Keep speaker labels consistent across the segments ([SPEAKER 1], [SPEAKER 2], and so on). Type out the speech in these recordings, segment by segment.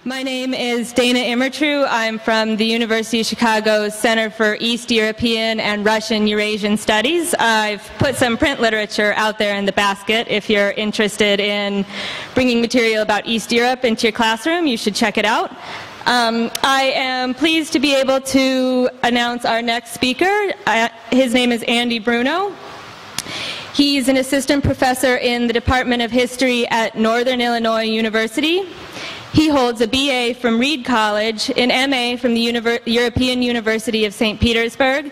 [SPEAKER 1] My name is Dana Immertrue. I'm from the University of Chicago's Center for East European and Russian Eurasian Studies. I've put some print literature out there in the basket. If you're interested in bringing material about East Europe into your classroom, you should check it out. I am pleased to be able to announce our next speaker. His name is Andy Bruno. He's an assistant professor in the Department of History at Northern Illinois University. He holds a BA from Reed College, an MA from the European University of St. Petersburg,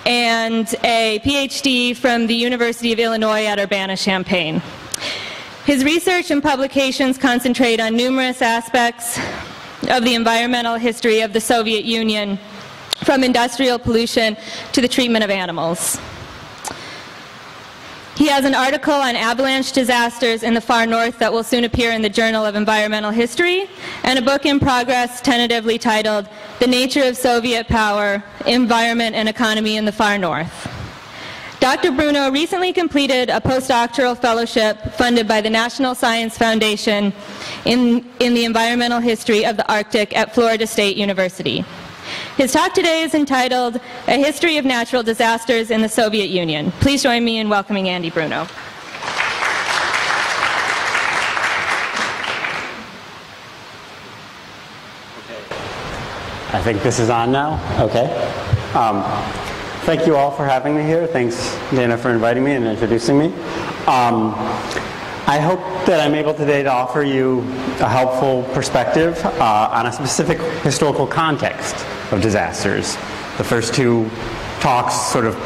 [SPEAKER 1] and a PhD from the University of Illinois at Urbana-Champaign. His research and publications concentrate on numerous aspects of the environmental history of the Soviet Union, from industrial pollution to the treatment of animals. He has an article on avalanche disasters in the far north that will soon appear in the Journal of Environmental History, and a book in progress tentatively titled The Nature of Soviet Power, Environment and Economy in the Far North. Dr. Bruno recently completed a postdoctoral fellowship funded by the National Science Foundation in the environmental history of the Arctic at Florida State University. His talk today is entitled A History of Natural Disasters in the Soviet Union. Please join me in welcoming Andy Bruno.
[SPEAKER 2] I think this is on now. Okay. Thank you all for having me here. Thanks, Dana, for inviting me and introducing me. I hope that I'm able today to offer you a helpful perspective on a specific historical context of disasters. The first two talks sort of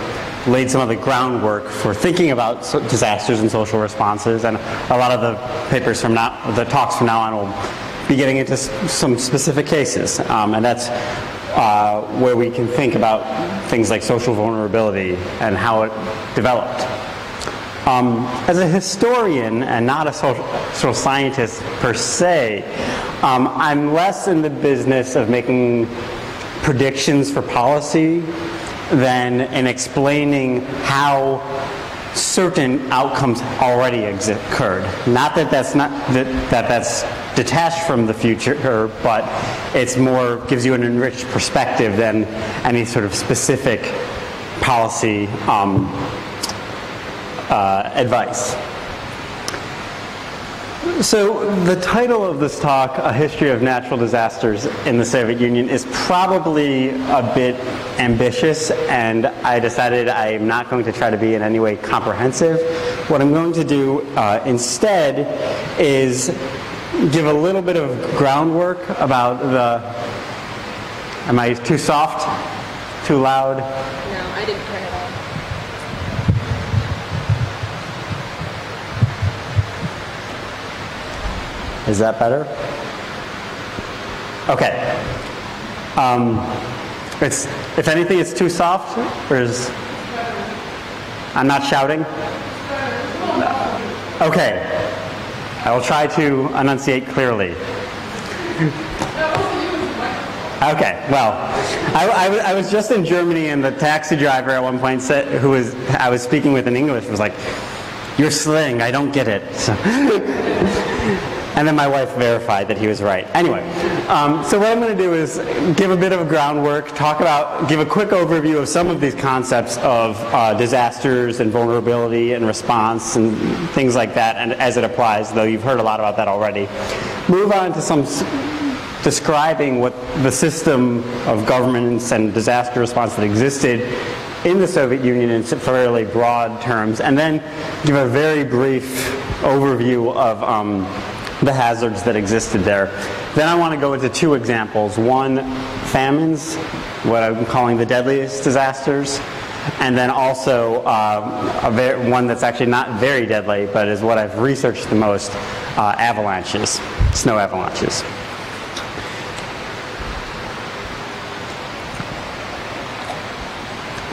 [SPEAKER 2] laid some of the groundwork for thinking about disasters and social responses, and a lot of the papers from now, the talks from now on will be getting into some specific cases, and that's where we can think about things like social vulnerability and how it developed. As a historian and not a social scientist per se, I'm less in the business of making predictions for policy than in explaining how certain outcomes already occurred. Not that that's detached from the future, but it's more gives you an enriched perspective than any sort of specific policy advice. So the title of this talk, A History of Natural Disasters in the Soviet Union, is probably a bit ambitious, and I decided I'm not going to try to be in any way comprehensive. What I'm going to do instead is give a little bit of groundwork about am I too soft? Too loud?
[SPEAKER 1] No, I didn't turn it on.
[SPEAKER 2] Is that better? Okay. If anything, it's too soft, or I'm not shouting? Okay. I will try to enunciate clearly. Okay. Well, I was just in Germany, and the taxi driver at one point said, I was speaking with in English, was like, "You're slang. I don't get it." So and then my wife verified that he was right. Anyway, so what I'm going to do is give a bit of a groundwork, give a quick overview of some of these concepts of disasters and vulnerability and response and things like that, and as it applies, though you've heard a lot about that already. Move on to some describing what the system of governance and disaster response that existed in the Soviet Union in fairly broad terms, and then give a very brief overview of the hazards that existed there. Then I want to go into two examples. One, famines, what I'm calling the deadliest disasters, and then also one that's actually not very deadly, but is what I've researched the most, avalanches, snow avalanches.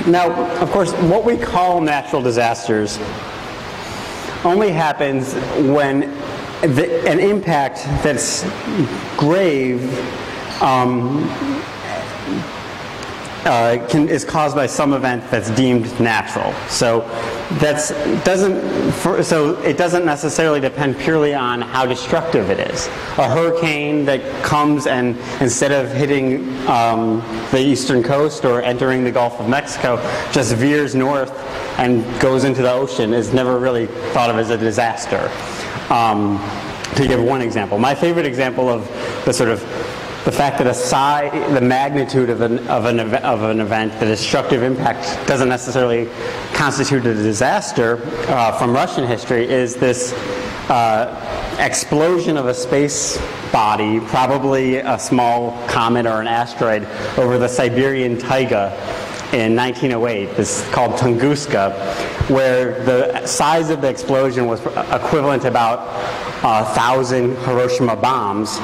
[SPEAKER 2] Now, of course, what we call natural disasters only happens when an impact that's grave is caused by some event that's deemed natural. So it doesn't necessarily depend purely on how destructive it is. A hurricane that comes and instead of hitting the eastern coast or entering the Gulf of Mexico, just veers north and goes into the ocean is never really thought of as a disaster. To give one example, my favorite example of the fact that the magnitude of an event, the destructive impact, doesn't necessarily constitute a disaster from Russian history is this explosion of a space body, probably a small comet or an asteroid, over the Siberian taiga in 1908. This is called Tunguska, where the size of the explosion was equivalent to about 1,000 Hiroshima bombs,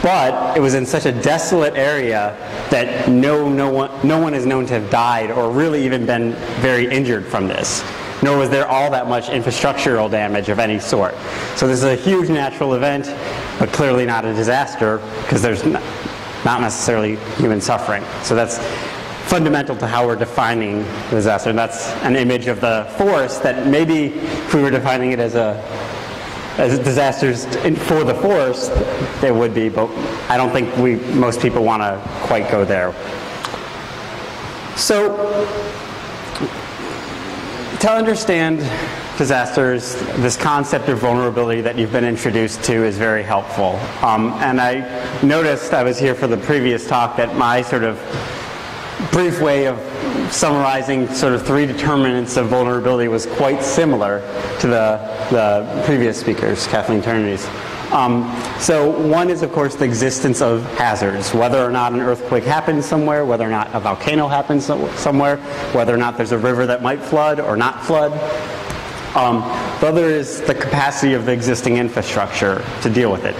[SPEAKER 2] but it was in such a desolate area that no one is known to have died or really even been very injured from this. Nor was there all that much infrastructural damage of any sort. So this is a huge natural event, but clearly not a disaster because there's not necessarily human suffering. So that's fundamental to how we're defining disaster. And that's an image of the forest that maybe if we were defining it as disasters for the forest, there would be, but I don't think most people want to quite go there. So, to understand disasters, this concept of vulnerability that you've been introduced to is very helpful. And I noticed, I was here for the previous talk, that my sort of brief way of summarizing sort of 3 determinants of vulnerability was quite similar to the previous speakers, Kathleen Turner's. So one is, of course, the existence of hazards, whether or not an earthquake happens somewhere, whether or not a volcano happens somewhere, whether or not there's a river that might flood or not flood. The other is the capacity of the existing infrastructure to deal with it,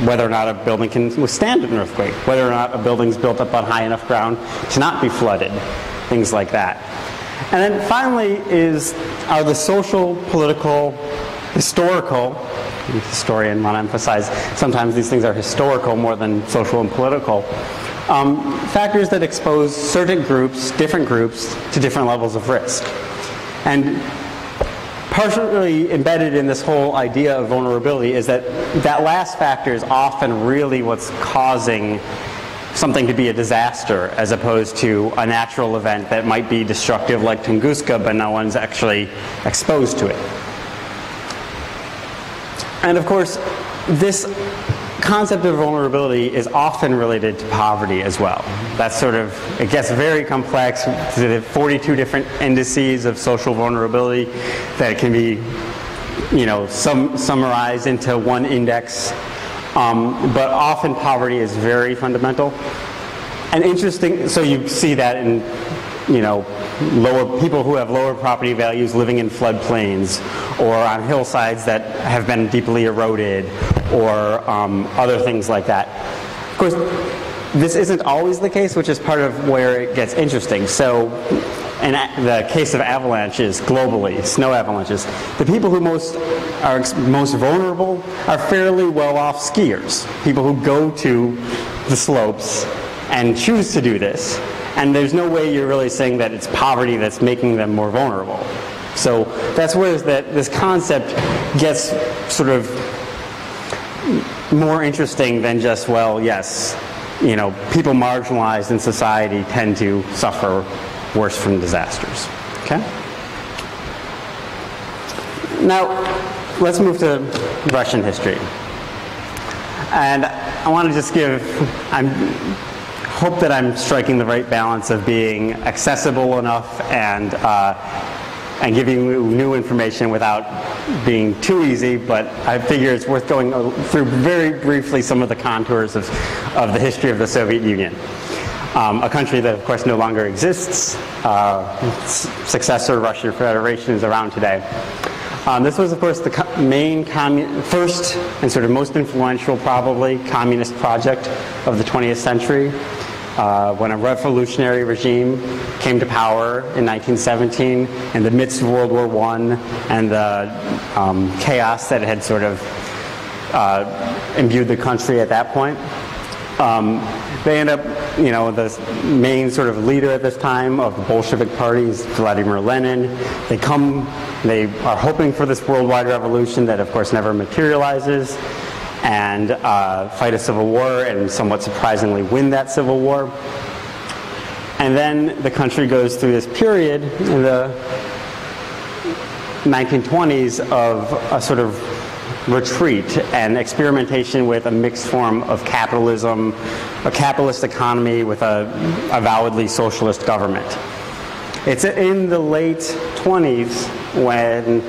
[SPEAKER 2] whether or not a building can withstand an earthquake, whether or not a building's built up on high enough ground to not be flooded, things like that. And then finally are the social, political, historical, historian want to emphasize sometimes these things are historical more than social and political, factors that expose certain groups, different groups, to different levels of risk. And partially embedded in this whole idea of vulnerability is that last factor is often really what's causing something to be a disaster as opposed to a natural event that might be destructive like Tunguska, but no one's actually exposed to it. And of course, this concept of vulnerability is often related to poverty as well. That's it gets very complex. There are 42 different indices of social vulnerability that can be, summarized into one index. But often poverty is very fundamental. And interesting, so you see that in, people who have lower property values living in floodplains or on hillsides that have been deeply eroded or other things like that. Of course, this isn't always the case, which is part of where it gets interesting. So in the case of avalanches globally, snow avalanches, the people who are most vulnerable are fairly well-off skiers, people who go to the slopes and choose to do this. And there's no way you're really saying that it's poverty that's making them more vulnerable. So that's where this concept gets sort of more interesting than just, well, yes, people marginalized in society tend to suffer worse from disasters. Okay? Now, let's move to Russian history. And I want to just hope that I'm striking the right balance of being accessible enough and giving you new information without being too easy, but I figure it's worth going through very briefly some of the contours of the history of the Soviet Union. A country that, of course, no longer exists. Its successor, Russian Federation, is around today. This was, of course, the first and sort of most influential, probably, communist project of the 20th century. When a revolutionary regime came to power in 1917 in the midst of World War I and the chaos that had sort of imbued the country at that point. They end up, the main sort of leader at this time of the Bolshevik party is Vladimir Lenin. They are hoping for this worldwide revolution that, of course, never materializes, and fight a civil war and somewhat surprisingly win that civil war. And then the country goes through this period in the 1920s of a sort of retreat and experimentation with a mixed form of capitalism, a capitalist economy with a avowedly socialist government. It's in the late 20s when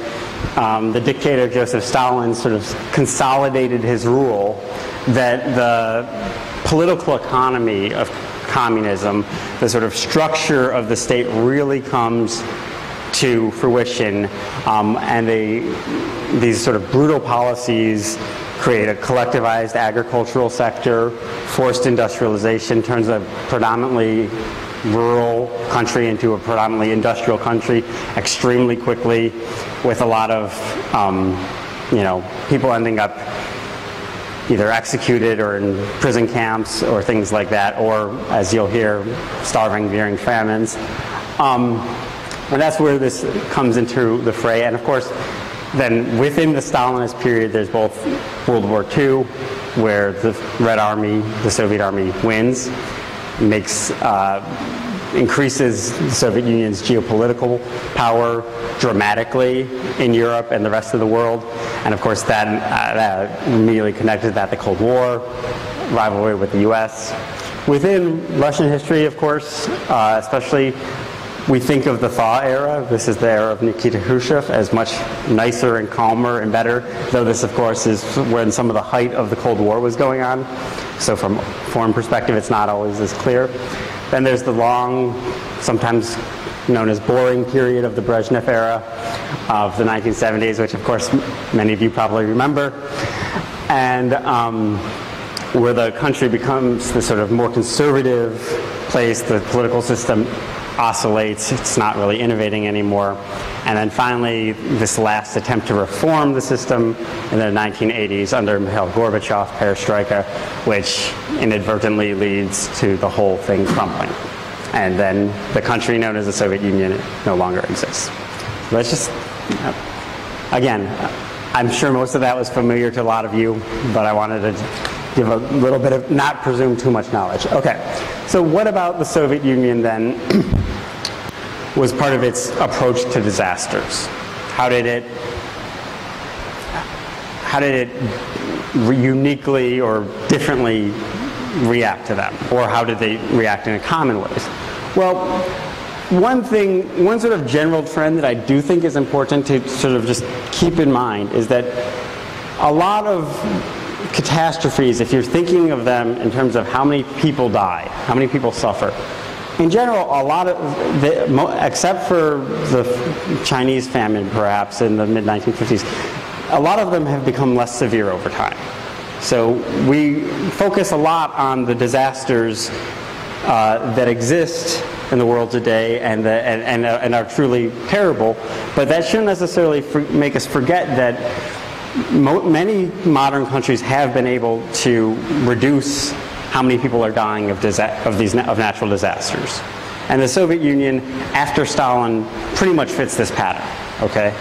[SPEAKER 2] the dictator Joseph Stalin sort of consolidated his rule that the political economy of communism, the sort of structure of the state, really comes to fruition, and these sort of brutal policies create a collectivized agricultural sector, forced industrialization, turns a predominantly rural country into a predominantly industrial country extremely quickly, with a lot of people ending up either executed or in prison camps or things like that, or, as you'll hear, starving during famines. And that's where this comes into the fray. And of course, then within the Stalinist period, there's both World War II, where the Red Army, the Soviet Army, wins, increases the Soviet Union's geopolitical power dramatically in Europe and the rest of the world. And of course, that immediately connected that to the Cold War, rivalry with the US. Within Russian history, of course, especially, we think of the thaw era. This is the era of Nikita Khrushchev as much nicer and calmer and better, though this, of course, is when some of the height of the Cold War was going on. So from a foreign perspective, it's not always as clear. Then there's the long, sometimes known as boring period of the Brezhnev era of the 1970s, which, of course, many of you probably remember, and where the country becomes the sort of more conservative place. The political system oscillates, it's not really innovating anymore. And then finally, this last attempt to reform the system in the 1980s under Mikhail Gorbachev, perestroika, which inadvertently leads to the whole thing crumbling. And then the country known as the Soviet Union no longer exists. Let's just, again, I'm sure most of that was familiar to a lot of you, but I wanted to give a little bit of, not presume too much knowledge. Okay, so what about the Soviet Union then was part of its approach to disasters? How did it uniquely or differently react to them? Or how did they react in common ways? Well, one sort of general trend that I do think is important to sort of just keep in mind is that a lot of catastrophes, if you're thinking of them in terms of how many people die, how many people suffer, in general, a lot of except for the Chinese famine, perhaps in the mid-1950s, a lot of them have become less severe over time. So we focus a lot on the disasters that exist in the world today and are truly terrible, but that shouldn't necessarily make us forget that many modern countries have been able to reduce how many people are dying of natural disasters. And the Soviet Union, after Stalin, pretty much fits this pattern, okay?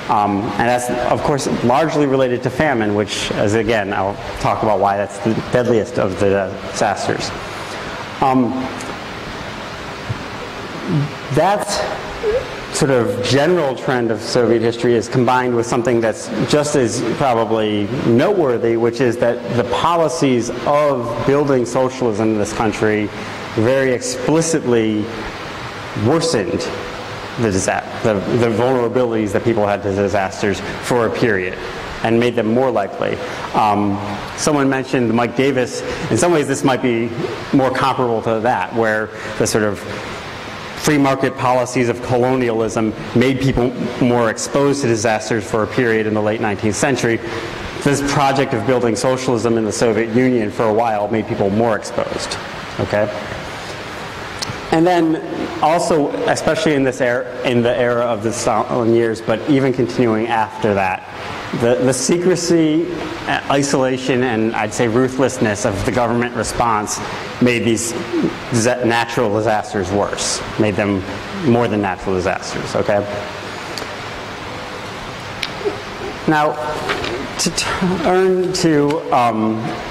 [SPEAKER 2] And that's, of course, largely related to famine, which, as again, I'll talk about why that's the deadliest of the disasters. That sort of general trend of Soviet history is combined with something that's just as probably noteworthy, which is that the policies of building socialism in this country very explicitly worsened the vulnerabilities that people had to disasters for a period and made them more likely. Someone mentioned Mike Davis. In some ways, this might be more comparable to that, where the sort of free market policies of colonialism made people more exposed to disasters for a period in the late 19th century. This project of building socialism in the Soviet Union for a while made people more exposed, okay? And then also, especially in this era, in the era of the Stalin years, but even continuing after that, The secrecy, isolation, and I'd say ruthlessness of the government response made these natural disasters worse, made them more than natural disasters, okay? Now, to turn to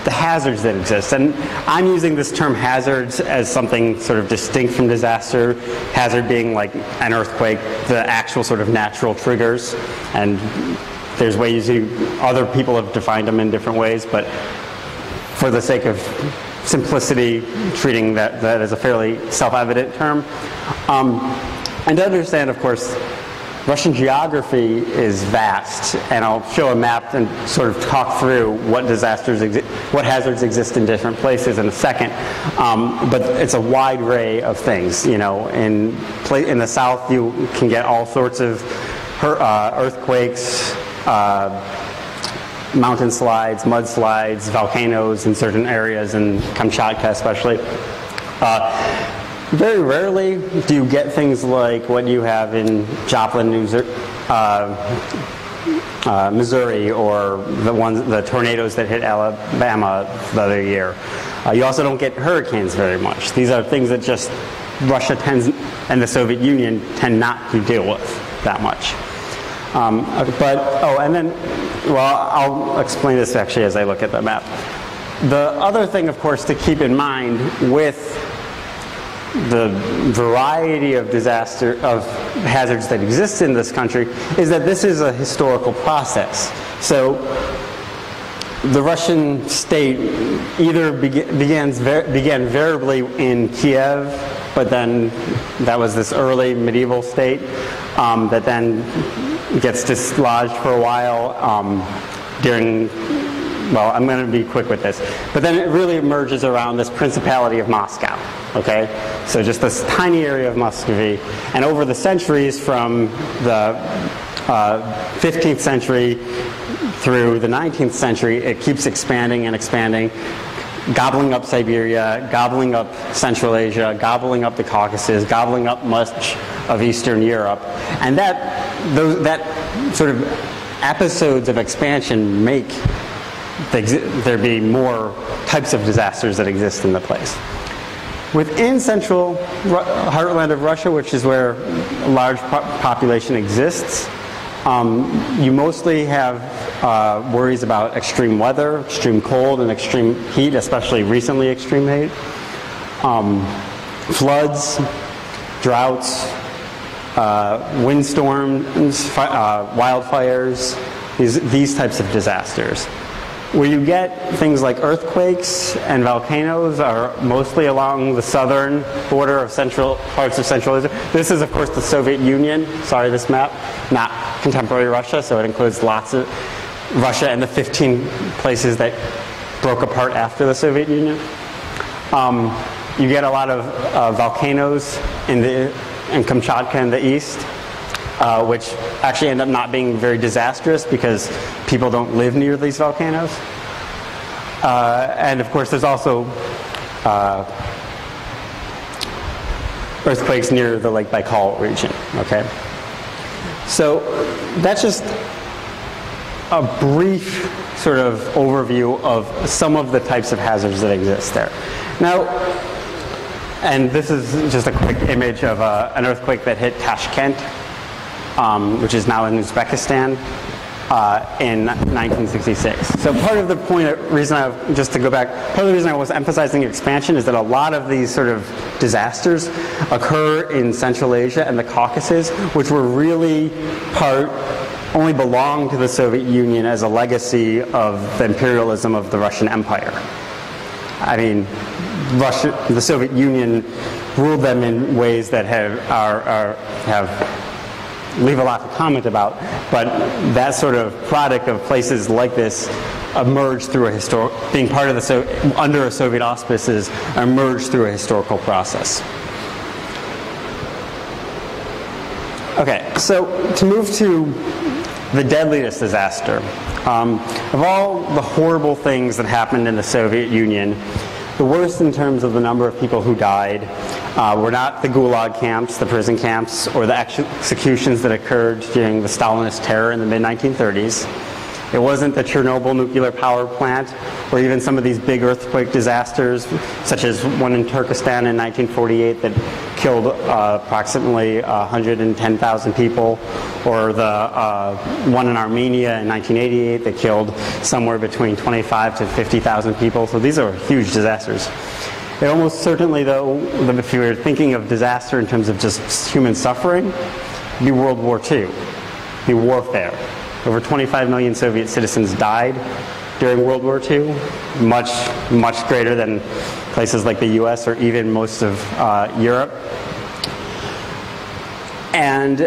[SPEAKER 2] the hazards that exist, and I'm using this term hazards as something sort of distinct from disaster, hazard being like an earthquake, the actual sort of natural triggers, and there's ways other people have defined them in different ways, but for the sake of simplicity, treating that as a fairly self-evident term. And to understand, of course, Russian geography is vast, and I'll show a map and sort of talk through what what hazards exist in different places in a second. But it's a wide array of things. You know, in the south, you can get all sorts of earthquakes, mountain slides, mudslides, volcanoes in certain areas, in Kamchatka especially. Very rarely do you get things like what you have in Joplin, Missouri, or the tornadoes that hit Alabama the other year. You also don't get hurricanes very much. These are things that just Russia and the Soviet Union tend not to deal with that much. I'll explain this actually as I look at the map. The other thing, of course, to keep in mind with the variety of hazards that exist in this country is that this is a historical process. So the Russian state either began variably in Kiev, but then that was this early medieval state that then gets dislodged for a while well, I'm going to be quick with this, but then it really emerges around this Principality of Moscow, okay? So just this tiny area of Muscovy, and over the centuries from the 15th century through the 19th century, it keeps expanding and expanding, gobbling up Siberia, gobbling up Central Asia, gobbling up the Caucasus, gobbling up much of Eastern Europe, and that sort of episodes of expansion make there be more types of disasters that exist in the place. Within central heartland of Russia, which is where a large population exists, you mostly have worries about extreme weather, extreme cold, and extreme heat, especially recently extreme heat, floods, droughts, windstorms, wildfires, these types of disasters. Where you get things like earthquakes and volcanoes are mostly along the southern border of parts of Central Asia. This is, of course, the Soviet Union. Sorry, this map, not contemporary Russia, so it includes lots of Russia and the 15 places that broke apart after the Soviet Union. You get a lot of volcanoes in Kamchatka in the east, which actually end up not being very disastrous because people don't live near these volcanoes. And of course, there's also earthquakes near the Lake Baikal region, okay? So that's just a brief sort of overview of some of the types of hazards that exist there. Now, and this is just a quick image of an earthquake that hit Tashkent, which is now in Uzbekistan, in 1966. So part of the reason I was emphasizing expansion is that a lot of these sort of disasters occur in Central Asia and the Caucasus, which were really only belonged to the Soviet Union as a legacy of the imperialism of the Russian Empire. I mean, the Soviet Union ruled them in ways that leave a lot to comment about, but that sort of product of places like this emerged through being part of under Soviet auspices, emerged through a historical process. Okay, so to move to the deadliest disaster, of all the horrible things that happened in the Soviet Union, the worst in terms of the number of people who died were not the Gulag camps, the prison camps, or the executions that occurred during the Stalinist terror in the mid-1930s. It wasn't the Chernobyl nuclear power plant, or even some of these big earthquake disasters, such as one in Turkestan in 1948 that killed approximately 110,000 people, or the one in Armenia in 1988 that killed somewhere between 25 to 50,000 people. So these are huge disasters. It almost certainly, though, if you were thinking of disaster in terms of just human suffering, be World War II, be warfare. Over 25 million Soviet citizens died during World War II, much, much greater than places like the US or even most of Europe. And,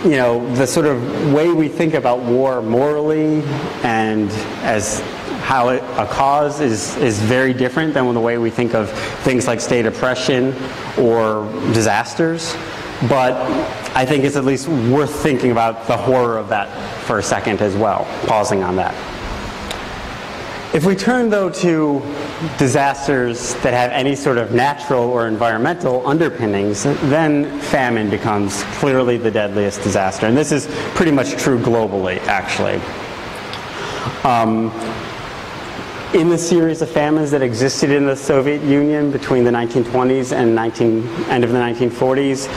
[SPEAKER 2] you know, the sort of way we think about war morally and as how a cause is very different than the way we think of things like state oppression or disasters. But I think it's at least worth thinking about the horror of that for a second as well, pausing on that. If we turn, though, to disasters that have any sort of natural or environmental underpinnings, then famine becomes clearly the deadliest disaster. And this is pretty much true globally, actually. In the series of famines that existed in the Soviet Union between the 1920s and end of the 1940s,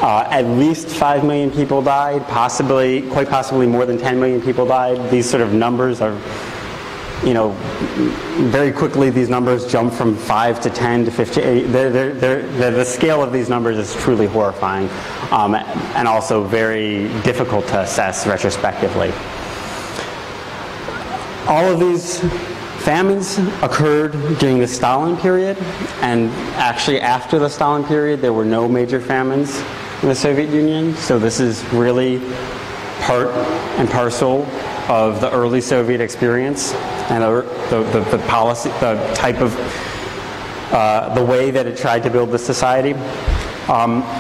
[SPEAKER 2] at least 5 million people died, quite possibly more than 10 million people died. These sort of numbers are, you know, very quickly these numbers jump from 5 to 10 to 58. The scale of these numbers is truly horrifying, and also very difficult to assess retrospectively. All of these famines occurred during the Stalin period, and actually after the Stalin period there were no major famines in the Soviet Union, so this is really part and parcel of the early Soviet experience and the policy, the type of, the way that it tried to build the society.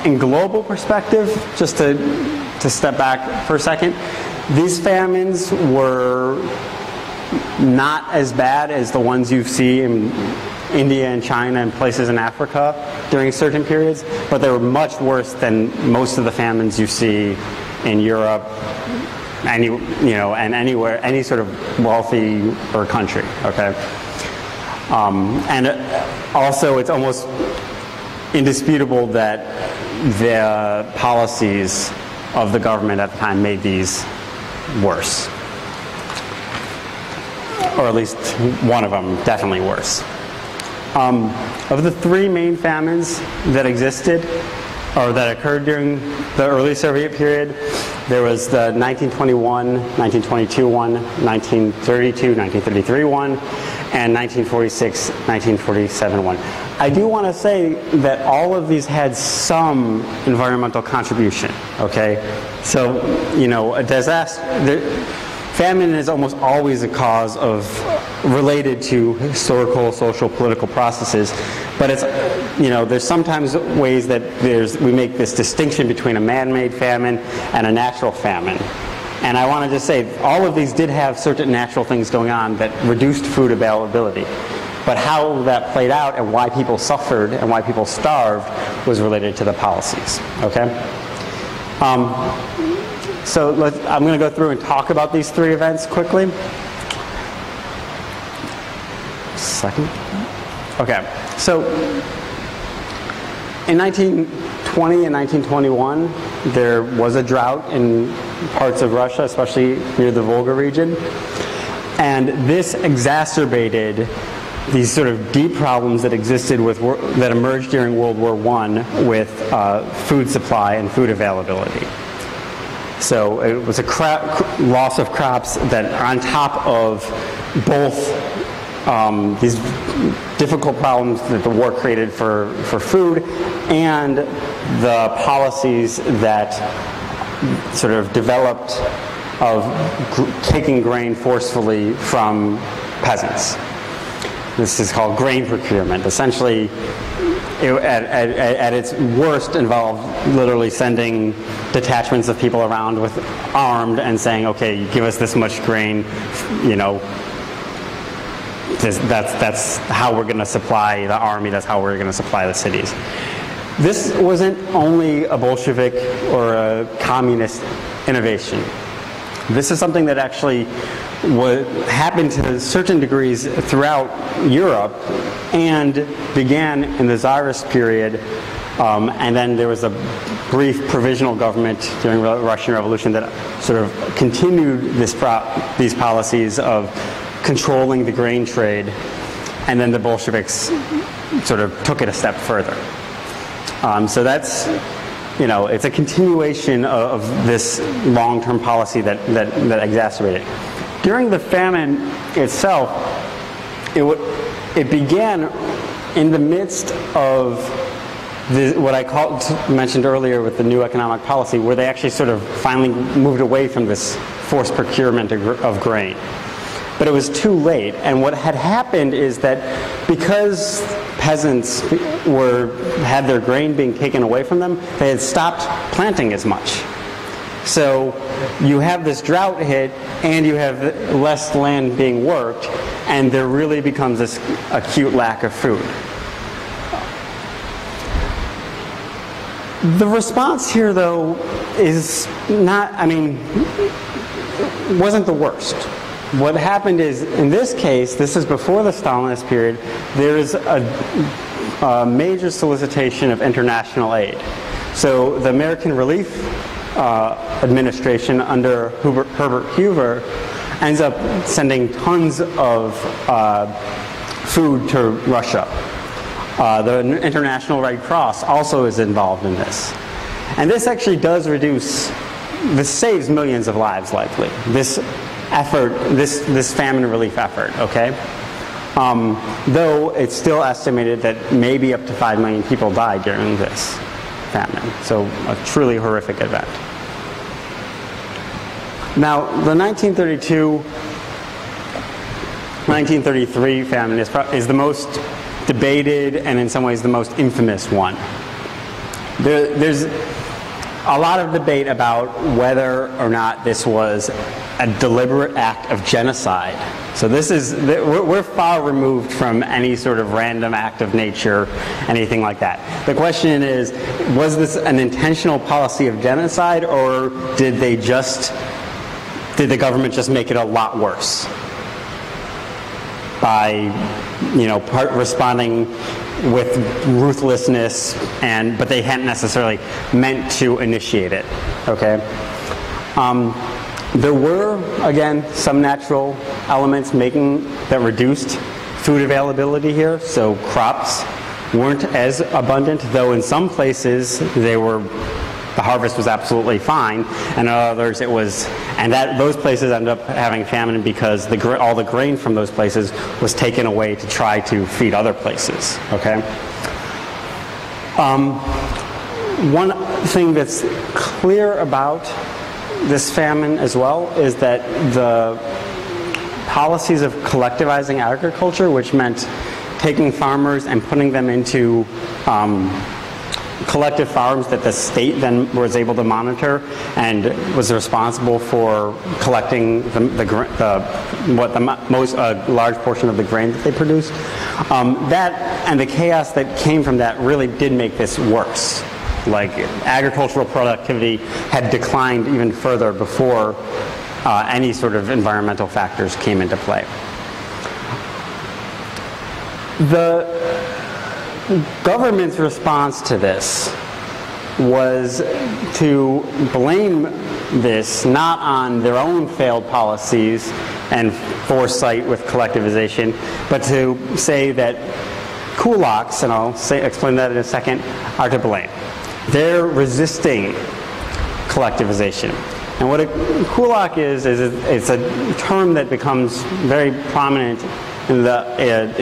[SPEAKER 2] In global perspective, just to step back for a second, these famines were not as bad as the ones you see in India and China and places in Africa during certain periods, but they were much worse than most of the famines you see in Europe, and anywhere, any sort of wealthy or country. Okay, and also it's almost indisputable that the policies of the government at the time made these worse. Or at least one of them definitely worse. Of the three main famines that existed, or that occurred during the early Soviet period, there was the 1921, 1922 one, 1932, 1933 one, and 1946, 1947 one. I do want to say that all of these had some environmental contribution, okay? So, you know, a disaster, famine is almost always a cause of related to historical, social, political processes, but it's, you know, there's sometimes ways that we make this distinction between a man-made famine and a natural famine. And I want to just say, all of these did have certain natural things going on that reduced food availability. But how that played out and why people suffered and why people starved was related to the policies, okay? So I'm going to go through and talk about these three events quickly. Second. Okay, so in 1920 and 1921, there was a drought in parts of Russia, especially near the Volga region. And this exacerbated these sort of deep problems that existed that emerged during World War I with food supply and food availability. So it was a loss of crops that, on top of both these difficult problems that the war created for food and the policies that sort of developed of taking grain forcefully from peasants. This is called grain procurement. Essentially, at its worst, involved literally sending detachments of people around with armed and saying, "Okay, give us this much grain. You know, that's how we're going to supply the army. That's how we're going to supply the cities." This wasn't only a Bolshevik or a communist innovation. This is something that actually happened to certain degrees throughout Europe and began in the Tsarist period, and then there was a brief provisional government during the Russian Revolution that sort of continued these policies of controlling the grain trade, and then the Bolsheviks sort of took it a step further. So that's, you know, it's a continuation of this long-term policy that exacerbated. During the famine itself, it began in the midst of what I mentioned earlier with the new economic policy, where they actually sort of finally moved away from this forced procurement of grain. But it was too late, and what had happened is that because peasants had their grain being taken away from them, they had stopped planting as much. So you have this drought hit, and you have less land being worked, and there really becomes this acute lack of food. The response here, though, is not, wasn't the worst. What happened is, in this case, this is before the Stalinist period, there is a major solicitation of international aid. So the American Relief Administration under Herbert Hoover ends up sending tons of food to Russia. The International Red Cross also is involved in this. And this actually does this saves millions of lives likely. This effort, this famine relief effort, okay? Though it's still estimated that maybe up to 5 million people died during this famine. So a truly horrific event. Now, the 1932-1933 famine is the most debated and in some ways the most infamous one. There's a lot of debate about whether or not this was a deliberate act of genocide. So we're far removed from any sort of random act of nature, anything like that. The question is, was this an intentional policy of genocide, or did the government just make it a lot worse by, responding with ruthlessness, but they hadn't necessarily meant to initiate it, okay? There were, again, some natural elements that reduced food availability here. So crops weren't as abundant, though in some places the harvest was absolutely fine, and in others it was, and those places ended up having famine because all the grain from those places was taken away to try to feed other places, okay? One thing that's clear about this famine as well is that the policies of collectivizing agriculture, which meant taking farmers and putting them into collective farms that the state then was able to monitor and was responsible for collecting large portion of the grain that they produced. That and the chaos that came from that really did make this worse. Like, agricultural productivity had declined even further before any sort of environmental factors came into play. The government's response to this was to blame this not on their own failed policies and foresight with collectivization, but to say that kulaks, and I'll explain that in a second, are to blame. They're resisting collectivization. And what a kulak is it's a term that becomes very prominent in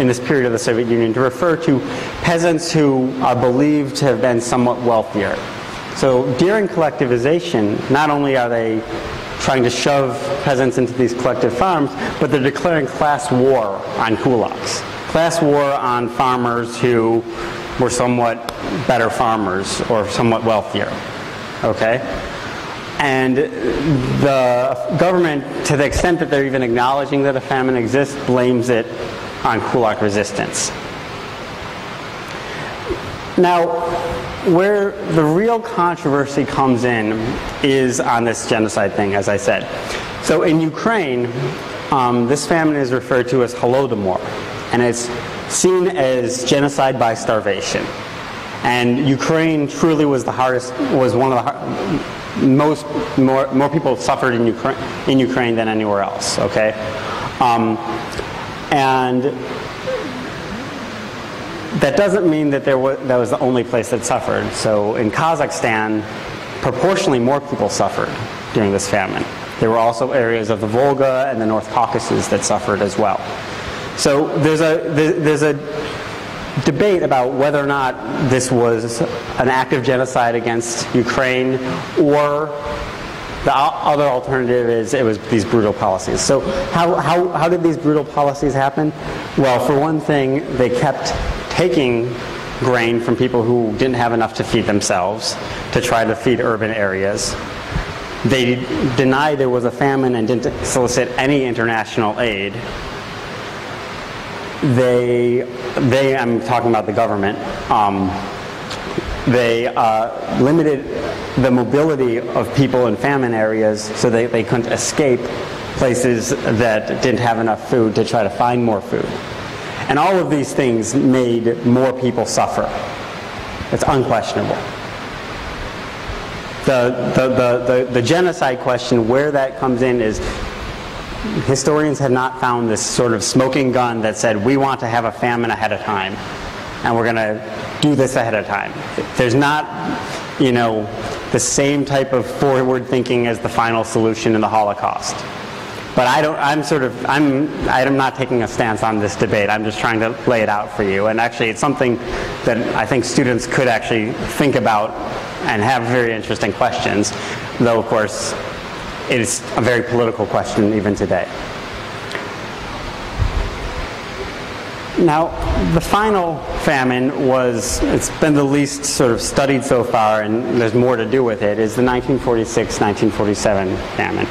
[SPEAKER 2] this period of the Soviet Union to refer to peasants who are believed to have been somewhat wealthier. So during collectivization, not only are they trying to shove peasants into these collective farms, but they're declaring class war on kulaks. Class war on farmers who were somewhat better farmers or somewhat wealthier, okay? And the government, to the extent that they're even acknowledging that a famine exists, blames it on kulak resistance. Now, where the real controversy comes in is on this genocide thing, as I said. So in Ukraine, this famine is referred to as Holodomor, and it's seen as genocide by starvation. And Ukraine truly was the hardest, was one of the more people suffered in Ukraine than anywhere else. Okay, and that doesn't mean that that was the only place that suffered. So in Kazakhstan, proportionally more people suffered during this famine. There were also areas of the Volga and the North Caucasus that suffered as well. So there's a debate about whether or not this was an act of genocide against Ukraine, or the other alternative is it was these brutal policies. So how did these brutal policies happen? Well, for one thing, they kept taking grain from people who didn't have enough to feed themselves to try to feed urban areas. They denied there was a famine and didn't solicit any international aid. I'm talking about the government, they limited the mobility of people in famine areas so they couldn't escape places that didn't have enough food to try to find more food. And all of these things made more people suffer. It's unquestionable. The genocide question, where that comes in is, historians have not found this sort of smoking gun that said, we want to have a famine ahead of time, and we're going to do this ahead of time. There's not, the same type of forward thinking as the final solution in the Holocaust. But I'm not taking a stance on this debate. I'm just trying to lay it out for you. And actually, it's something that I think students could actually think about and have very interesting questions, though, of course, it is a very political question even today. Now, the final famine it's been the least sort of studied so far, and there's more to do with it, is the 1946-1947 famine.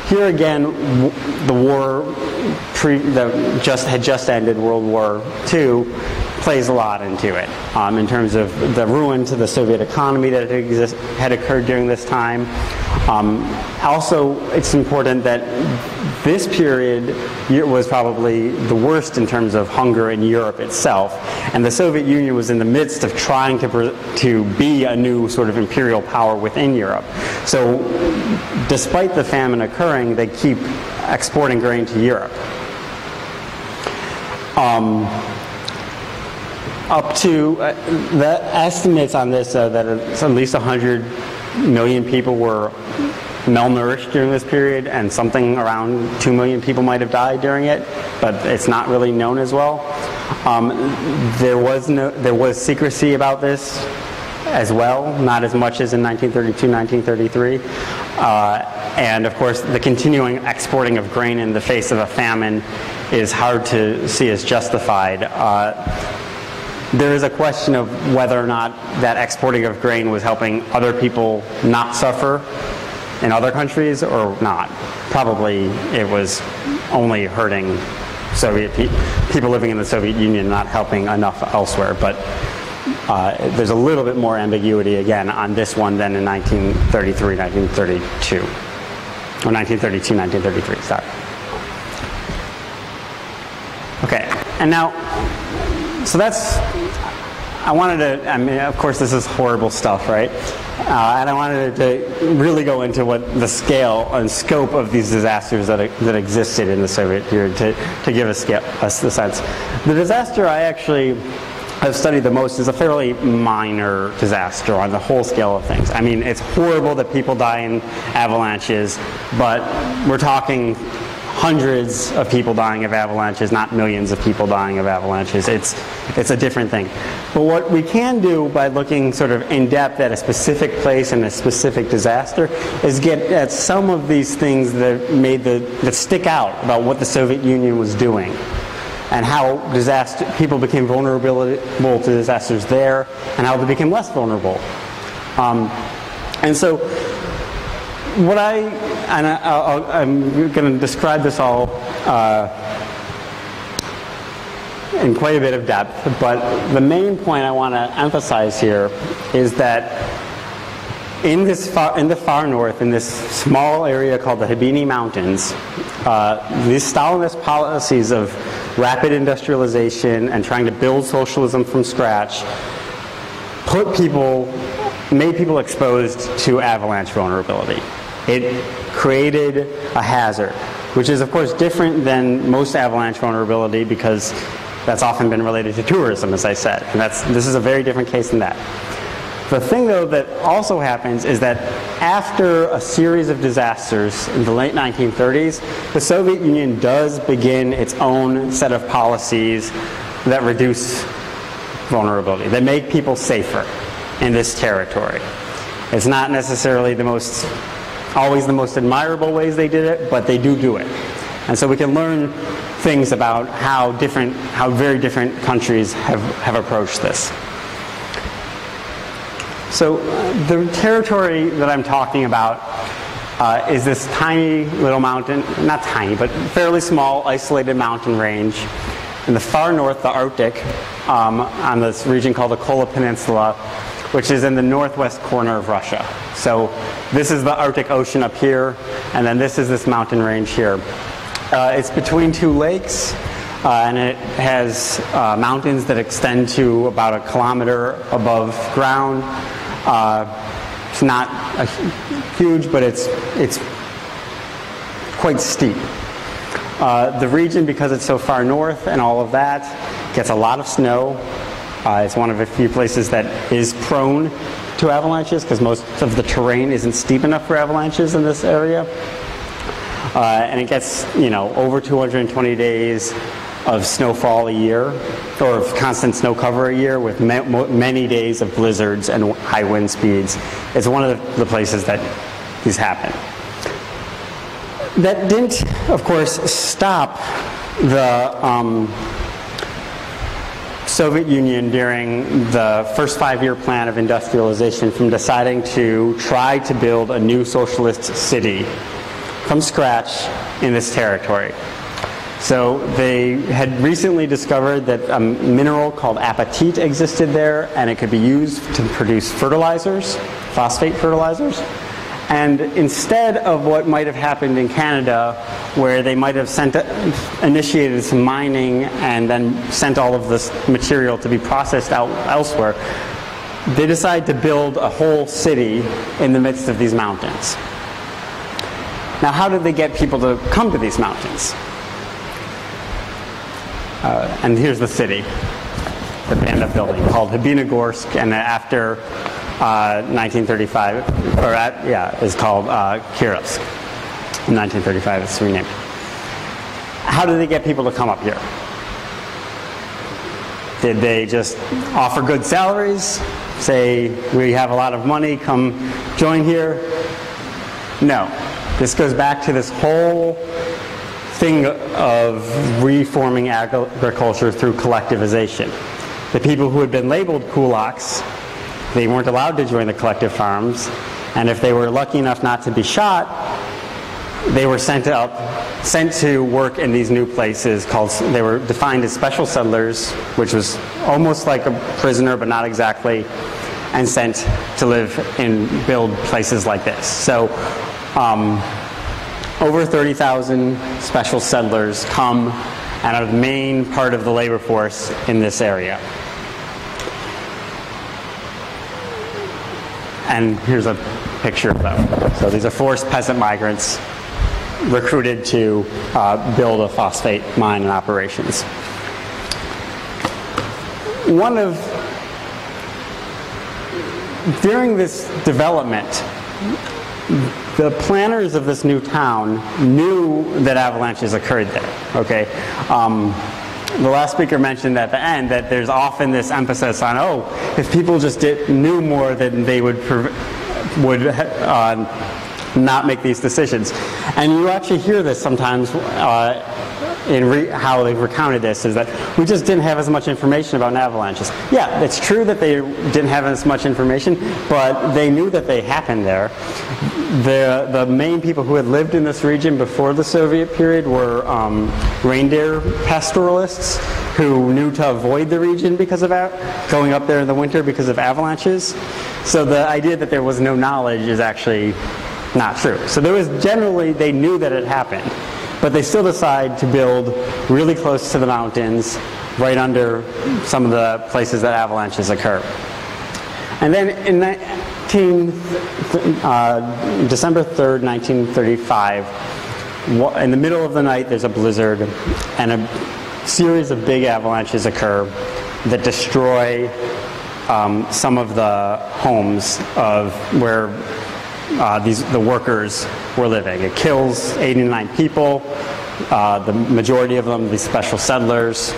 [SPEAKER 2] Here again, the war had just ended, World War II, plays a lot into it in terms of the ruin to the Soviet economy that had occurred during this time. Also, it's important that this period was probably the worst in terms of hunger in Europe itself, and the Soviet Union was in the midst of trying to be a new sort of imperial power within Europe. So despite the famine occurring, they keep exporting grain to Europe. Up to the estimates on this that at least 100 million people were malnourished during this period, and something around 2 million people might have died during it, but it's not really known as well. There was secrecy about this as well, not as much as in 1932, 1933. And of course, the continuing exporting of grain in the face of a famine is hard to see as justified. There is a question of whether or not that exporting of grain was helping other people not suffer in other countries or not. Probably it was only hurting people living in the Soviet Union, not helping enough elsewhere. But there't a little bit more ambiguity again on this one than in 1933, 1932. Or 1932, 1933, sorry. Okay, and now, so that's, of course this is horrible stuff, right? And I wanted to really go into what the scale and scope of these disasters that existed in the Soviet period to give us the sense. The disaster I actually have studied the most is a fairly minor disaster on the whole scale of things. I mean, it's horrible that people die in avalanches, but we're talking hundreds of people dying of avalanches, not millions of people dying of avalanches. It's a different thing. But what we can do by looking sort of in depth at a specific place and a specific disaster is get at some of these things that stick out about what the Soviet Union was doing and how people became vulnerable to disasters there and how they became less vulnerable. And so I'm going to describe this all in quite a bit of depth, but the main point I want to emphasize here is that in the far north, in this small area called the FAMINE Mountains, these Stalinist policies of rapid industrialization and trying to build socialism from scratch made people exposed to avalanche vulnerability. It created a hazard, which is of course different than most avalanche vulnerability because that's often been related to tourism, as I said, and this is a very different case than that. The thing, though, that also happens is that after a series of disasters in the late 1930s, the Soviet Union does begin its own set of policies that reduce vulnerability, that make people safer in this territory. It's not necessarily always the most admirable ways they did it, but they do it. And so we can learn things about how very different countries have approached this. So the territory that I'm talking about is this tiny little mountain, not tiny, but fairly small, isolated mountain range in the far north, the Arctic, on this region called the Kola Peninsula, which is in the northwest corner of Russia. So this is the Arctic Ocean up here, and then this is this mountain range here. It's between two lakes, and it has mountains that extend to about 1 kilometer above ground. It's not huge, but it's quite steep. The region, because it's so far north and all of that, gets a lot of snow. It's one of a few places that is prone to avalanches because most of the terrain isn't steep enough for avalanches in this area. And it gets, over 220 days of snowfall a year, or of constant snow cover a year, with many days of blizzards and high wind speeds. It's one of the places that these happen. That didn't, of course, stop the Soviet Union during the first 5-year plan of industrialization from deciding to try to build a new socialist city from scratch in this territory. So they had recently discovered that a mineral called apatite existed there, and it could be used to produce fertilizers, phosphate fertilizers. And instead of what might have happened in Canada, where they might have initiated some mining and then sent all of this material to be processed out elsewhere, they decided to build a whole city in the midst of these mountains. Now, how did they get people to come to these mountains? And here's the city that they end up building, called Habinogorsk, and after 1935, is called Kirovsk. In 1935, it's renamed. How did they get people to come up here? Did they just offer good salaries? Say, we have a lot of money, come join here? No. This goes back to this whole thing of reforming agriculture through collectivization. The people who had been labeled kulaks, they weren't allowed to join the collective farms, and if they were lucky enough not to be shot, they were sent to work in these new places they were defined as special settlers, which was almost like a prisoner, but not exactly, and sent to live and build places like this. So over 30,000 special settlers come and are the main part of the labor force in this area. And here's a picture of them. So these are forced peasant migrants recruited to build a phosphate mine and operations. During this development, the planners of this new town knew that avalanches occurred there. Okay, the last speaker mentioned at the end that there's often this emphasis on, if people just knew more, then they would not make these decisions. And you actually hear this sometimes in how they've recounted this, is that we just didn't have as much information about avalanches. Yeah, it's true that they didn't have as much information, but they knew that they happened there. The main people who had lived in this region before the Soviet period were reindeer pastoralists who knew to avoid the region because of going up there in the winter because of avalanches. So the idea that there was no knowledge is actually not true. So there was generally, they knew that it happened, but they still decide to build really close to the mountains, right under some of the places that avalanches occur. And then in December 3rd, 1935, in the middle of the night there's a blizzard, and a series of big avalanches occur that destroy some of the homes of where the workers were living. It kills 89 people, the majority of them these special settlers.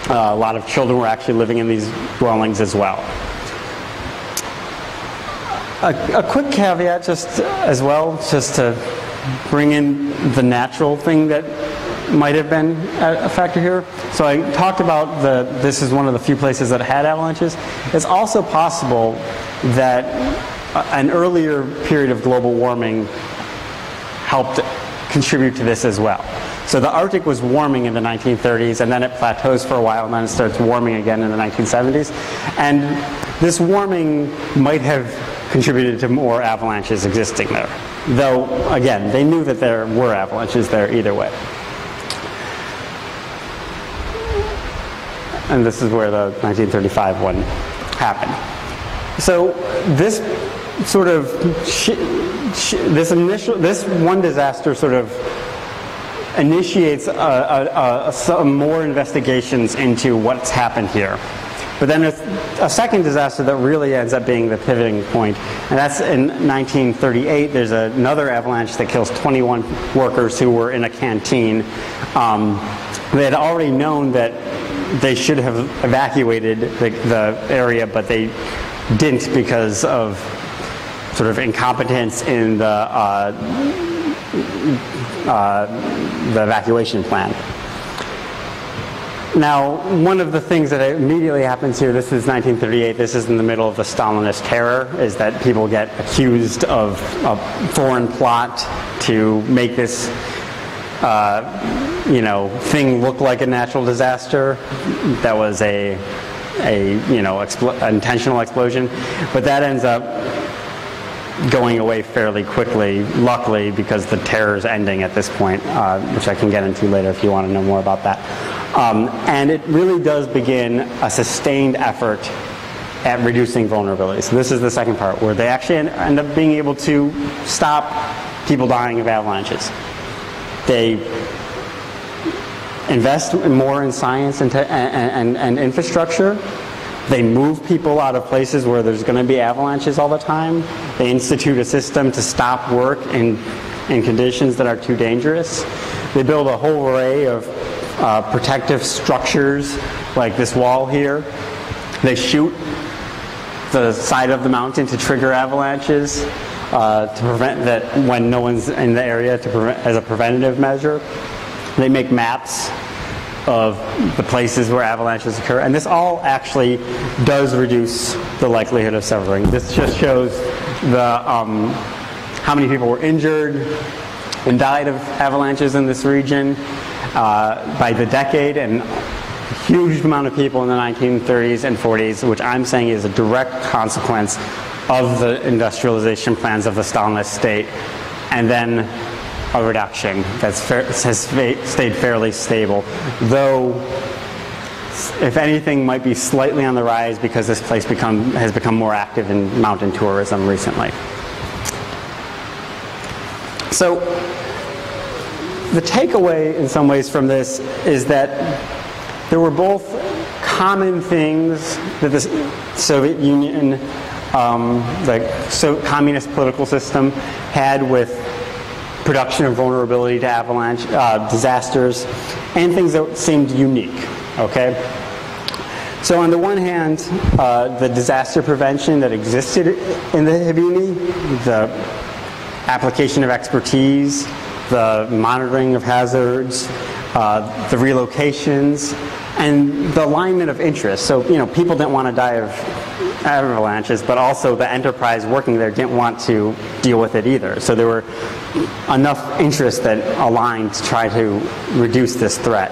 [SPEAKER 2] A lot of children were actually living in these dwellings as well. A quick caveat just to bring in the natural thing that might have been a factor here. So I talked about this is one of the few places that had avalanches. It's also possible that an earlier period of global warming helped contribute to this as well. So the Arctic was warming in the 1930s, and then it plateaus for a while, and then it starts warming again in the 1970s. And this warming might have contributed to more avalanches existing there. Though, again, they knew that there were avalanches there either way. And this is where the 1935 one happened. So this sort of, this one disaster sort of initiates some more investigations into what's happened here. But then a second disaster that really ends up being the pivoting point, and that's in 1938. There's another avalanche that kills 21 workers who were in a canteen. They had already known that they should have evacuated the area, but they didn't because of sort of incompetence in the evacuation plan. Now, one of the things that immediately happens here, this is 1938, this is in the middle of the Stalinist terror, is that people get accused of a foreign plot to make this thing look like a natural disaster. That was a intentional explosion, but that ends up going away fairly quickly, luckily, because the terror is ending at this point, which I can get into later if you want to know more about that. And it really does begin a sustained effort at reducing vulnerability. So this is the second part, where they actually end up being able to stop people dying of avalanches. They invest more in science and infrastructure. They move people out of places where there's going to be avalanches all the time. They institute a system to stop work in conditions that are too dangerous. They build a whole array of protective structures, like this wall here. They shoot the side of the mountain to trigger avalanches, to prevent that when no one's in the area, as a preventative measure. They make maps of the places where avalanches occur, and this all actually does reduce the likelihood of suffering. This just shows the how many people were injured and died of avalanches in this region by the decade, and a huge amount of people in the 1930s and 40s, which I'm saying is a direct consequence of the industrialization plans of the Stalinist state, and then a reduction that has stayed fairly stable, though if anything might be slightly on the rise because this place has become more active in mountain tourism recently. So the takeaway in some ways from this is that there were both common things that the Soviet Union, communist political system had with production of vulnerability to avalanche disasters, and things that seemed unique. Okay, so on the one hand, the disaster prevention that existed in the Hibini, the application of expertise, the monitoring of hazards, the relocations, and the alignment of interests. So people didn't want to die of avalanches, but also the enterprise working there didn't want to deal with it either. So there were enough interests that aligned to try to reduce this threat.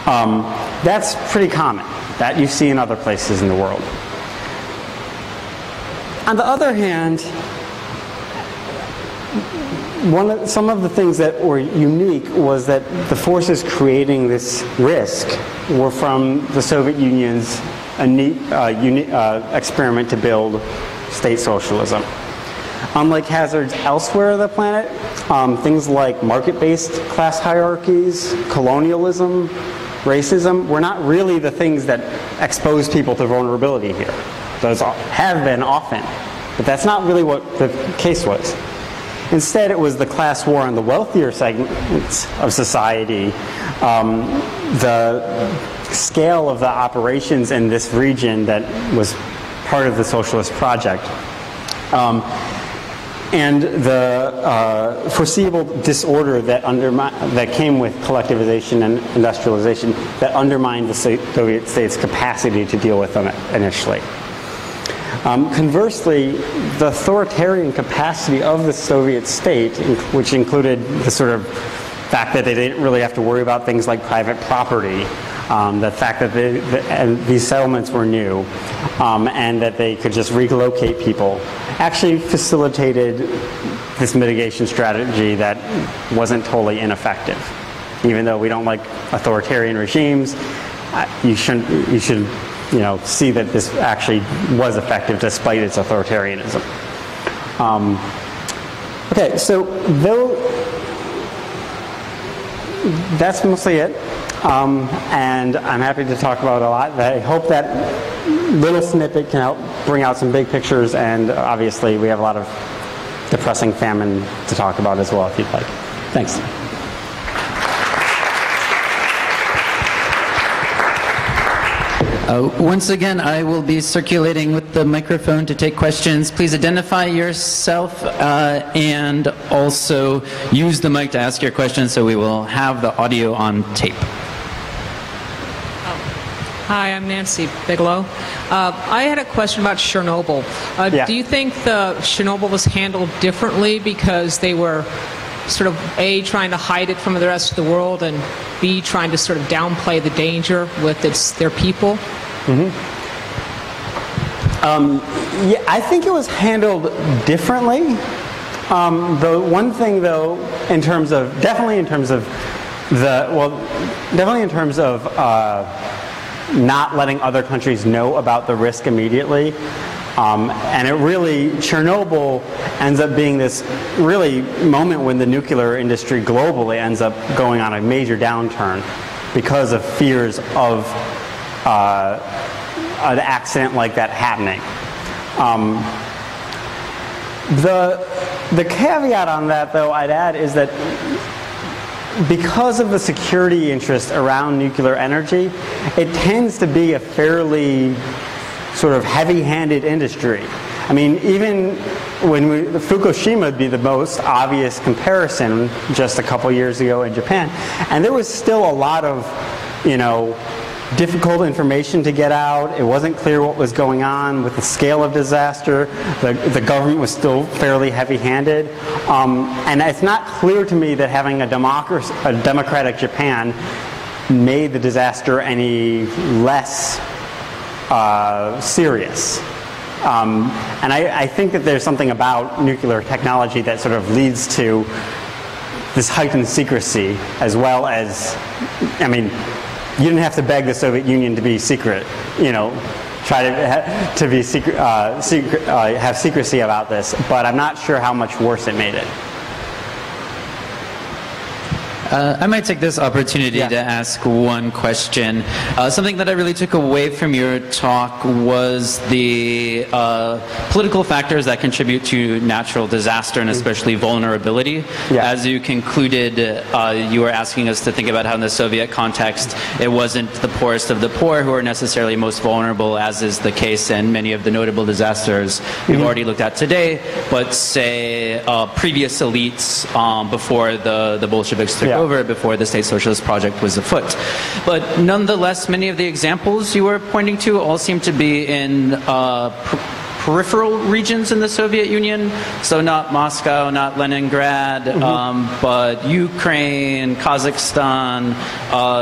[SPEAKER 2] That's pretty common. That you see in other places in the world. On the other hand, some of the things that were unique was that the forces creating this risk were from the Soviet Union's experiment to build state socialism. Unlike hazards elsewhere on the planet, things like market-based class hierarchies, colonialism, racism were not really the things that expose people to vulnerability here. Those have been often, but that's not really what the case was. Instead, it was the class war on the wealthier segments of society, the scale of the operations in this region that was part of the socialist project, and the foreseeable disorder that came with collectivization and industrialization that undermined the Soviet state's capacity to deal with them initially. Conversely, the authoritarian capacity of the Soviet state, which included the sort of fact that they didn't really have to worry about things like private property, the fact that these settlements were new, and that they could just relocate people, actually facilitated this mitigation strategy that wasn't totally ineffective. Even though we don't like authoritarian regimes, you should see that this actually was effective despite its authoritarianism. Okay, so that's mostly it. And I'm happy to talk about a lot. I hope that little snippet can help bring out some big pictures, and obviously we have a lot of depressing famine to talk about as well if you'd like. Thanks.
[SPEAKER 3] Once again, I will be circulating with the microphone to take questions. Please identify yourself and also use the mic to ask your question so we will have the audio on tape.
[SPEAKER 4] Hi, I'm Nancy Bigelow. I had a question about Chernobyl.
[SPEAKER 2] Yeah.
[SPEAKER 4] Do you think Chernobyl was handled differently because they were sort of A, trying to hide it from the rest of the world, and B, trying to sort of downplay the danger with their people?
[SPEAKER 2] Mm-hmm. Yeah, I think it was handled differently. The one thing, though, definitely in terms of not letting other countries know about the risk immediately. And it really, Chernobyl ends up being this really moment when the nuclear industry globally ends up going on a major downturn because of fears of an accident like that happening. The caveat on that, though, I'd add is that because of the security interest around nuclear energy, it tends to be a fairly sort of heavy-handed industry. I mean, even when Fukushima would be the most obvious comparison just a couple years ago in Japan, and there was still a lot of, difficult information to get out. It wasn't clear what was going on with the scale of disaster. The government was still fairly heavy-handed. And it's not clear to me that having a democratic Japan made the disaster any less serious. And I think that there's something about nuclear technology that sort of leads to this heightened secrecy, as well as, you didn't have to beg the Soviet Union to be secret, try to be secret, have secrecy about this, but I'm not sure how much worse it made it.
[SPEAKER 3] I might take this opportunity to ask one question. Something that I really took away from your talk was the political factors that contribute to natural disaster and especially vulnerability.
[SPEAKER 2] Yeah.
[SPEAKER 3] As you concluded, you were asking us to think about how in the Soviet context it wasn't the poorest of the poor who are necessarily most vulnerable, as is the case in many of the notable disasters we've already looked at today, but say previous elites before the Bolsheviks took over, before the state socialist project was afoot. But nonetheless, many of the examples you were pointing to all seem to be in peripheral regions in the Soviet Union, so not Moscow, not Leningrad, but Ukraine, Kazakhstan,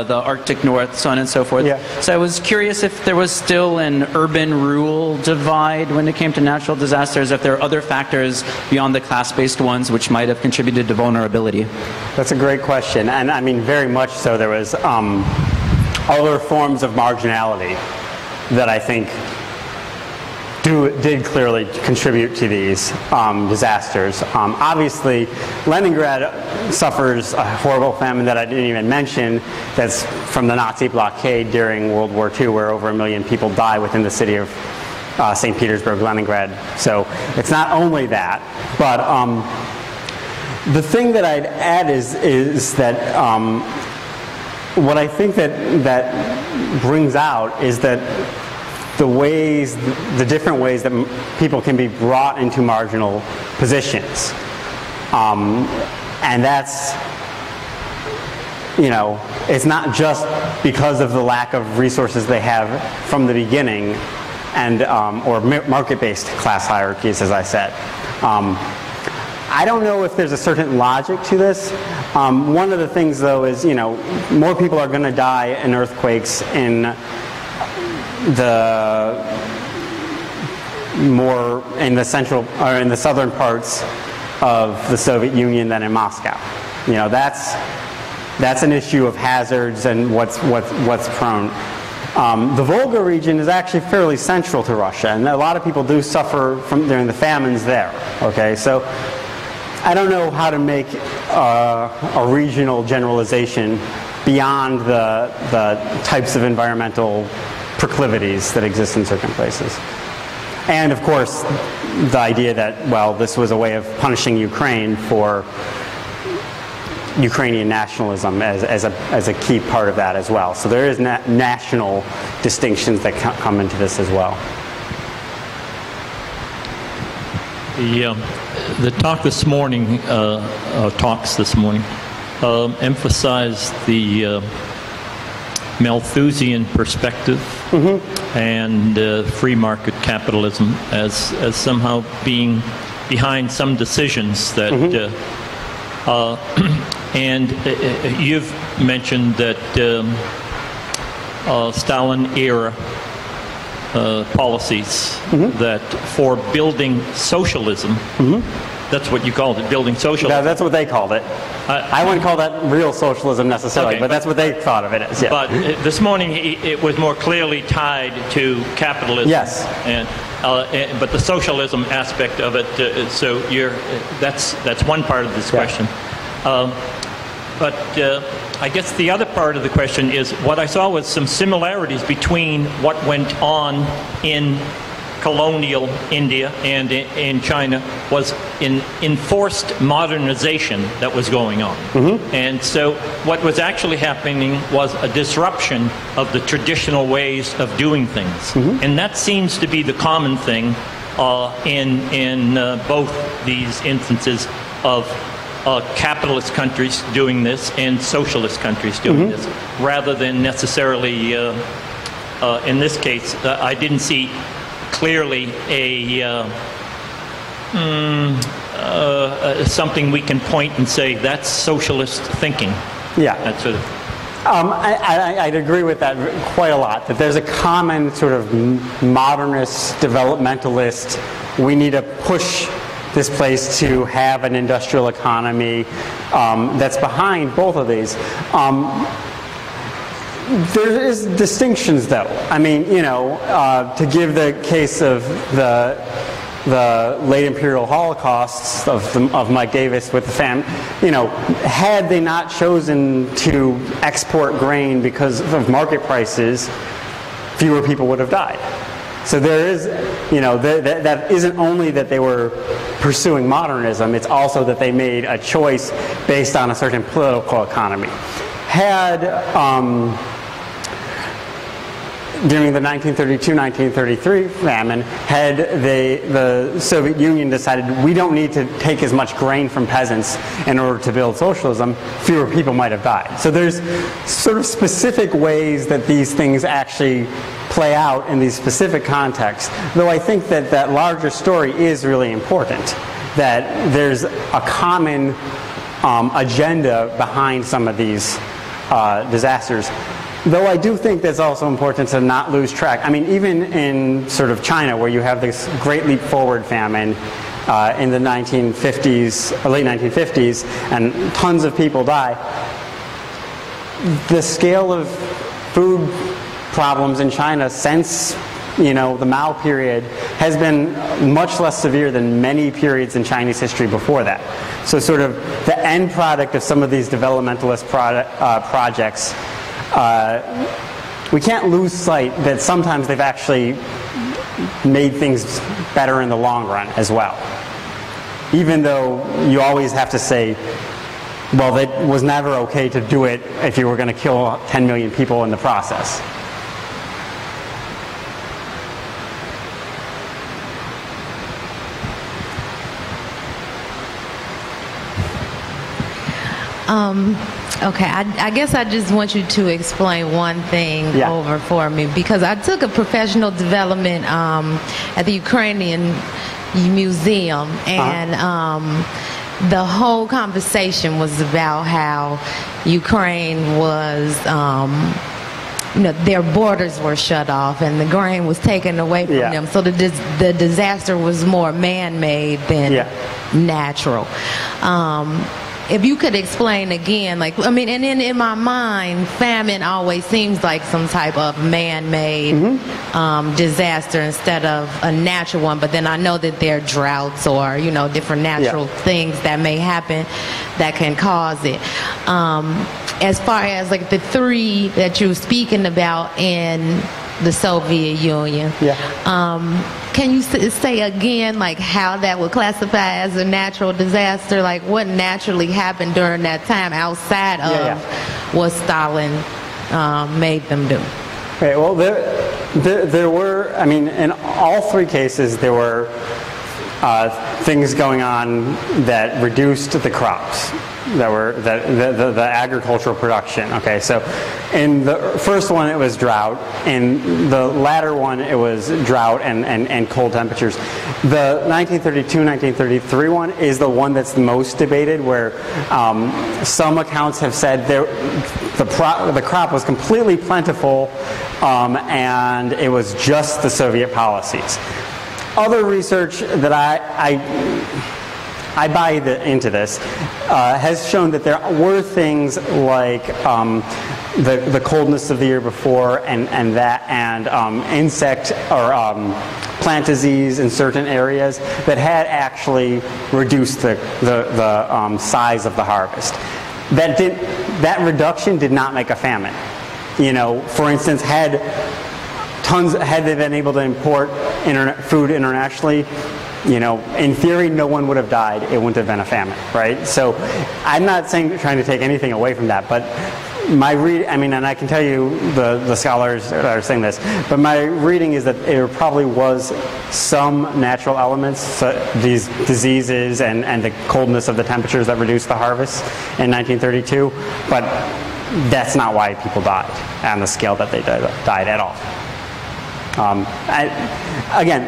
[SPEAKER 3] the Arctic North, so on and so forth.
[SPEAKER 2] Yeah.
[SPEAKER 3] So I was curious if there was still an urban-rural divide when it came to natural disasters, if there are other factors beyond the class-based ones which might have contributed to vulnerability.
[SPEAKER 2] That's a great question, and I mean very much so. There was other forms of marginality that I think did clearly contribute to these disasters. Obviously, Leningrad suffers a horrible famine that I didn't even mention, that's from the Nazi blockade during World War II, where over 1 million people die within the city of St. Petersburg, Leningrad. So it's not only that, but the thing that I'd add is that what I think that brings out is that the different ways that people can be brought into marginal positions. And that's, it's not just because of the lack of resources they have from the beginning and, or market-based class hierarchies, as I said. I don't know if there's a certain logic to this. One of the things, though, is, more people are going to die in earthquakes in the central or in the southern parts of the Soviet Union than in Moscow. That's an issue of hazards and what's prone. The Volga region is actually fairly central to Russia, and a lot of people do suffer during the famines there. Okay, so I don't know how to make a regional generalization beyond the types of environmental proclivities that exist in certain places. And of course, the idea that, well, this was a way of punishing Ukraine for Ukrainian nationalism as a key part of that as well. So there is national distinctions that come into this as well.
[SPEAKER 5] The talk this morning, talks this morning, emphasized the Malthusian perspective and free market capitalism as somehow being behind some decisions that and you've mentioned that Stalin era policies that for building socialism, that's what you called it, building socialism.
[SPEAKER 2] Yeah, that's what they called it. I wouldn't call that real socialism necessarily, but that's what they thought of it as. Yeah.
[SPEAKER 5] But this morning it was more clearly tied to capitalism.
[SPEAKER 2] Yes.
[SPEAKER 5] But the socialism aspect of it, so that's one part of this question. But I guess the other part of the question is what I saw was some similarities between what went on in colonial India and in China was in enforced modernization that was going on. And so what was actually happening was a disruption of the traditional ways of doing things. And that seems to be the common thing in both these instances of capitalist countries doing this and socialist countries doing this, rather than necessarily, in this case, I didn't see clearly something we can point and say that's socialist thinking.
[SPEAKER 2] Yeah.
[SPEAKER 5] That sort of.
[SPEAKER 2] I'd agree with that quite a lot, that there's a common sort of modernist, developmentalist, we need to push this place to have an industrial economy that's behind both of these. There is distinctions, though. I mean, to give the case of the late imperial holocausts of Mike Davis with the famine, had they not chosen to export grain because of market prices, fewer people would have died. So there is, that isn't only that they were pursuing modernism, it's also that they made a choice based on a certain political economy. Had, during the 1932-1933 famine, had the Soviet Union decided we don't need to take as much grain from peasants in order to build socialism, fewer people might have died. So there's sort of specific ways that these things actually play out in these specific contexts, though I think that that larger story is really important, that there's a common agenda behind some of these disasters. Though I do think that's also important to not lose track. I mean, even in sort of China, where you have this great leap forward famine in the 1950s, or late 1950s, and tons of people die, the scale of food problems in China since, you know, the Mao period has been much less severe than many periods in Chinese history before that. So sort of the end product of some of these developmentalist projects, we can't lose sight that sometimes they've actually made things better in the long run as well. Even though you always have to say, well, it was never okay to do it if you were going to kill 10 million people in the process.
[SPEAKER 6] Okay, I guess I just want you to explain one thing over for me, because I took a professional development at the Ukrainian Museum, and the whole conversation was about how Ukraine was, you know, their borders were shut off and the grain was taken away from them. So the disaster was more man-made than natural. If you could explain again, like, I mean, and in my mind, famine always seems like some type of man-made disaster instead of a natural one. But then I know that there are droughts or, you know, different natural things that may happen that can cause it. As far as like the three that you were speaking about in the Soviet Union, can you say again, like, how that would classify as a natural disaster? Like, what naturally happened during that time outside of what Stalin made them do?
[SPEAKER 2] Okay, well, there were, I mean, in all three cases, there were things going on that reduced the crops, that were the agricultural production. Okay, so in the first one it was drought. In the latter one it was drought and cold temperatures. The 1932-1933 one is the one that's the most debated, where some accounts have said the crop was completely plentiful and it was just the Soviet policies. Other research that I buy into this has shown that there were things like the coldness of the year before and insect or plant disease in certain areas that had actually reduced the size of the harvest. That reduction did not make a famine. You know, for instance, had they been able to import food internationally, you know, in theory, no one would have died. It wouldn't have been a famine, right? So I'm not trying to take anything away from that, but my I mean, and I can tell you the scholars are saying this, but my reading is that there probably was some natural elements, so these diseases and the coldness of the temperatures that reduced the harvest in 1932, but that's not why people died on the scale that they died at all. Again,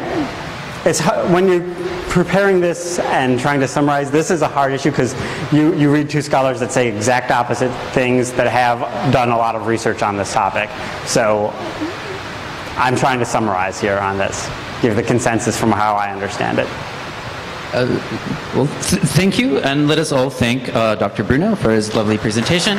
[SPEAKER 2] it's when you're preparing this and trying to summarize, this is a hard issue because you read two scholars that say exact opposite things that have done a lot of research on this topic. So I'm trying to summarize here on this, give the consensus from how I understand it.
[SPEAKER 3] Well, thank you, and let us all thank Dr. Bruno for his lovely presentation.